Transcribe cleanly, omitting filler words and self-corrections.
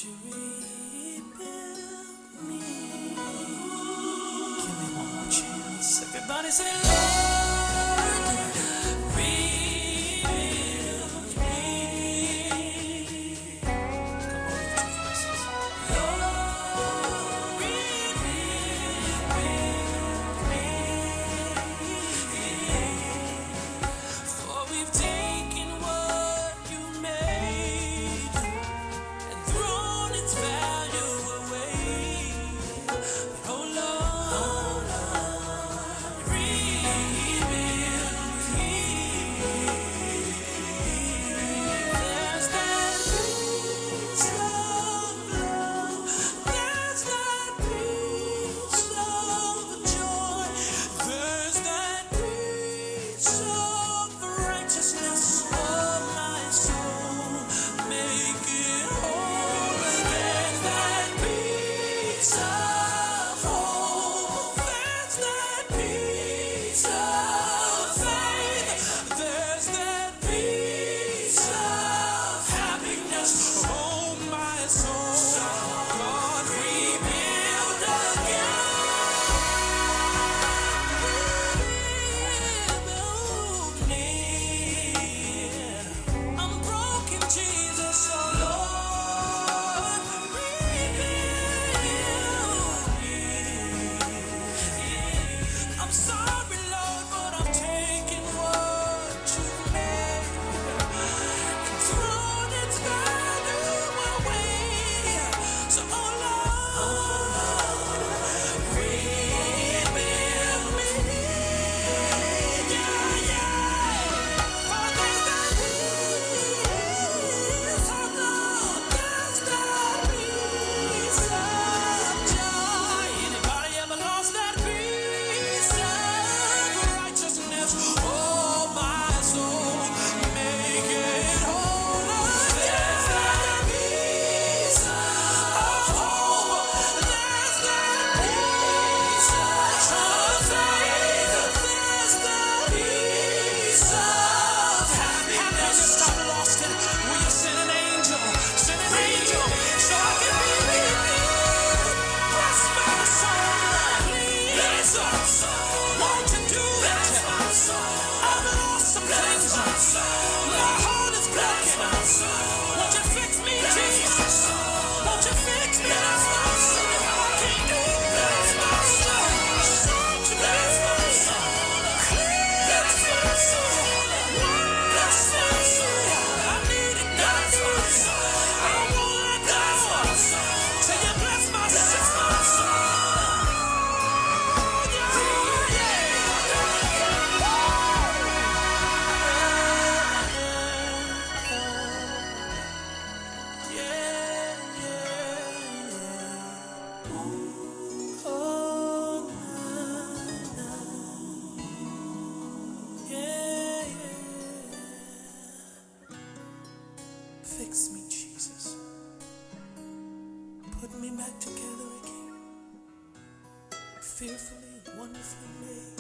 you rebuild me? Give me one more chance. Everybody say, Lord, rebuild me. Come on, lift your voices. Lord, rebuild me. For we've taken what you made and thrown its value away. Oh Lord, rebuild me. There's that peace of love. There's that peace of joy. There's that peace of righteousness of my soul. Make it whole again. That peace of hope. There's that peace of faith. There's that peace of happiness. Oh, my soul. God, rebuild again. Rebuild me. I'm broken, Jesus, oh Lord, rebuild me. I'm sorry, Lord, but I'm taking what you've made and thrown its value away. So, oh Lord, rebuild me. Yeah, yeah. For there's that peace of love, there's that peace of joy. Anybody ever lost that peace of righteousness? Oh, my soul, make it whole again. There's that peace of hope. There's that peace of faith. There's that peace of happiness. Stop lost it. Will you send an angel? Send an angel so I can be with you. Bless my soul, please. Won't you do it? I've lost some things. My heart is broken. Won't you fix me, Jesus? Won't you fix me? I can't do it. Bless my soul. Shout to me. Bless my soul. Bless my soul. I need it. Bless my soul. I want that one. Till you bless my soul. Fix me, Jesus. Put me back together again. Fearfully, wonderfully made.